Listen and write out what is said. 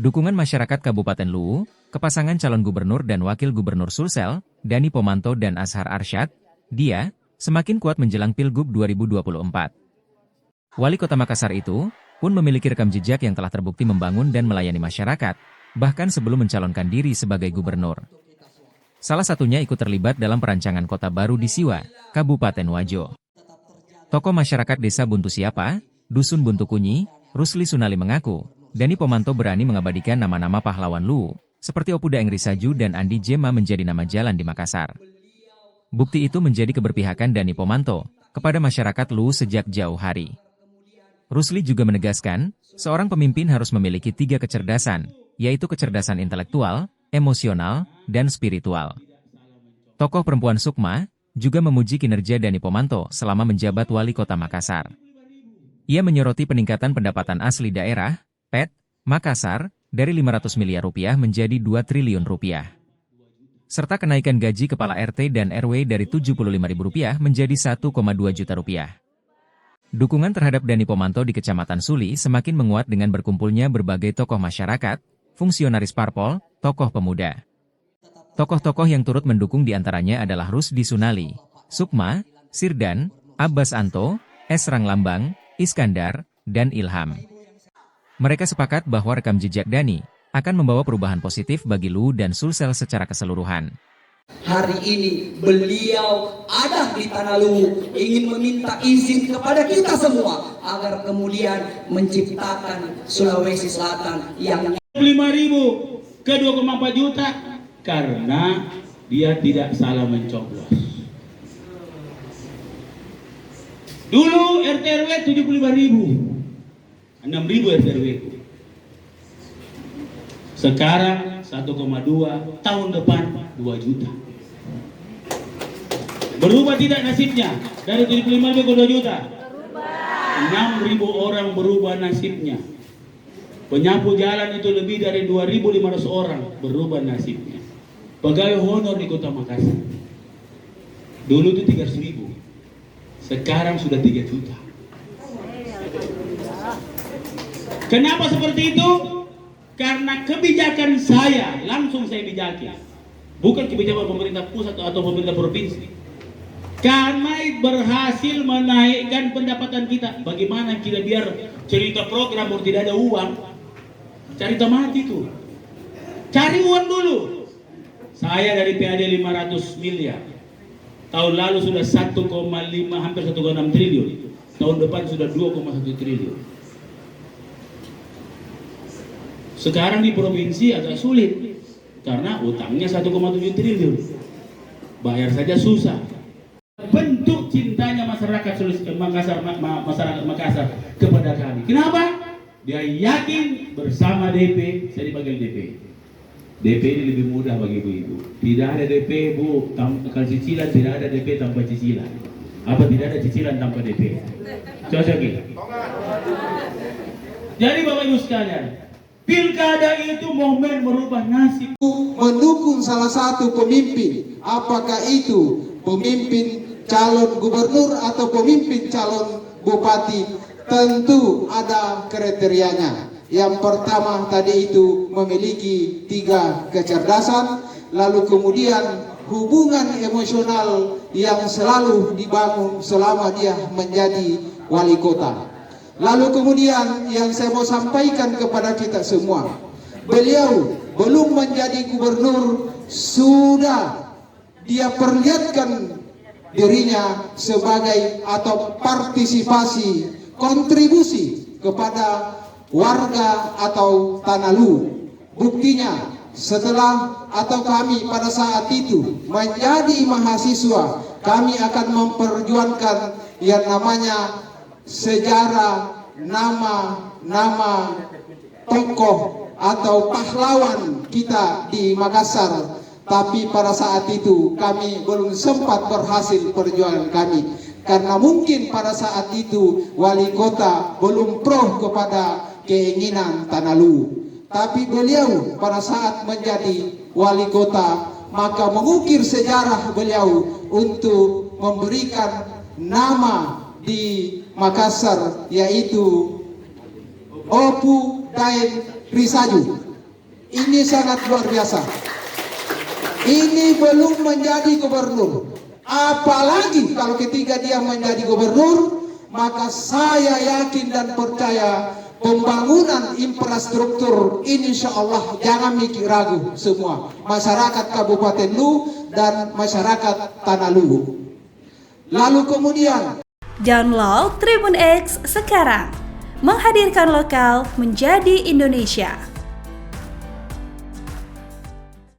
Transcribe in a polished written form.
Dukungan masyarakat Kabupaten Luwu, ke pasangan calon gubernur dan wakil gubernur Sulsel, Dani Pomanto dan Azhar Arsyad, dia, semakin kuat menjelang Pilgub 2024. Wali Kota Makassar itu pun memiliki rekam jejak yang telah terbukti membangun dan melayani masyarakat, bahkan sebelum mencalonkan diri sebagai gubernur. Salah satunya ikut terlibat dalam perancangan kota baru di Siwa, Kabupaten Wajo. Tokoh masyarakat desa Buntu Siapa, Dusun Buntu Kunyi, Rusli Sunali mengaku, Dani Pomanto berani mengabadikan nama-nama pahlawan Luwu, seperti Opuda Engrisaju dan Andi Jema menjadi nama jalan di Makassar. Bukti itu menjadi keberpihakan Dani Pomanto kepada masyarakat Luwu sejak jauh hari. Rusli juga menegaskan, seorang pemimpin harus memiliki 3 kecerdasan, yaitu kecerdasan intelektual, emosional, dan spiritual. Tokoh perempuan Sukma juga memuji kinerja Dani Pomanto selama menjabat wali kota Makassar. Ia menyoroti peningkatan pendapatan asli daerah, PET, Makassar, dari 500 miliar rupiah menjadi 2 triliun rupiah. Serta kenaikan gaji kepala RT dan RW dari Rp75.000 menjadi Rp1,2 juta. Dukungan terhadap Dani Pomanto di Kecamatan Suli semakin menguat dengan berkumpulnya berbagai tokoh masyarakat, fungsionaris parpol, tokoh pemuda. Tokoh-tokoh yang turut mendukung diantaranya adalah Rusdi Sunali, Sukma, Sirdan, Abbas Anto, Esrang Lambang, Iskandar, dan Ilham. Mereka sepakat bahwa rekam jejak Dani akan membawa perubahan positif bagi Luwu dan Sulsel secara keseluruhan. Hari ini beliau ada di Tanah Luwu ingin meminta izin kepada kita semua agar kemudian menciptakan Sulawesi Selatan yang 5.000 ke 2,4 juta karena dia tidak salah mencoblos. Dulu RT RW 75.000. 6.000 RT/RW. Sekarang 1,2, tahun depan 2 juta. Berubah tidak nasibnya? Dari 75.000 ke 2 juta? 6.000 orang berubah nasibnya. Penyapu jalan itu lebih dari 2.500 orang berubah nasibnya. Pegawai honor di Kota Makassar. Dulu itu 300.000. Sekarang sudah 3 juta. Kenapa seperti itu? Karena kebijakan saya, langsung saya bijaki. Bukan kebijakan pemerintah pusat atau pemerintah provinsi. Kami berhasil menaikkan pendapatan kita. Bagaimana kita biar cerita program tidak ada uang? Cari tamat itu. Cari uang dulu. Saya dari PAD 500 miliar. Tahun lalu sudah 1,5 hampir 1,6 triliun. Tahun depan sudah 2,1 triliun. Sekarang di provinsi agak sulit karena utangnya 1,7 triliun. Bayar saja susah. Bentuk cintanya masyarakat masyarakat Makassar kepada kami. Kenapa? Dia yakin bersama DP, saya dipanggil DP. DP ini lebih mudah bagi ibu-ibu. Tidak ada DP, Bu, tanpa cicilan, tidak ada DP tanpa cicilan. Apa tidak ada cicilan tanpa DP? Cocok ya? Jadi Bapak Ibu sekalian, pilkada itu momen merubah nasib. Mendukung salah satu pemimpin, apakah itu pemimpin calon gubernur atau pemimpin calon bupati, tentu ada kriterianya. Yang pertama tadi itu memiliki 3 kecerdasan, lalu kemudian hubungan emosional yang selalu dibangun selama dia menjadi wali kota. Lalu kemudian yang saya mau sampaikan kepada kita semua, beliau belum menjadi gubernur sudah dia perlihatkan dirinya sebagai atau partisipasi kontribusi kepada warga atau Tanah Luwu. Buktinya setelah atau kami pada saat itu menjadi mahasiswa, kami akan memperjuangkan yang namanya sejarah nama tokoh atau pahlawan kita di Makassar. Tapi pada saat itu kami belum sempat berhasil perjuangan kami, karena mungkin pada saat itu wali kota belum pro kepada keinginan Tanah Luwu. Tapi beliau pada saat menjadi wali kota maka mengukir sejarah beliau untuk memberikan nama di Makassar, yaitu Opuda Engrisaju. Ini sangat luar biasa. Ini belum menjadi gubernur. Apalagi kalau ketika dia menjadi gubernur, maka saya yakin dan percaya pembangunan infrastruktur insya Allah jangan mikir ragu semua. Masyarakat Kabupaten Luwu dan masyarakat Tanah Luwu. Lalu kemudian Download Tribun X sekarang, menghadirkan lokal menjadi Indonesia.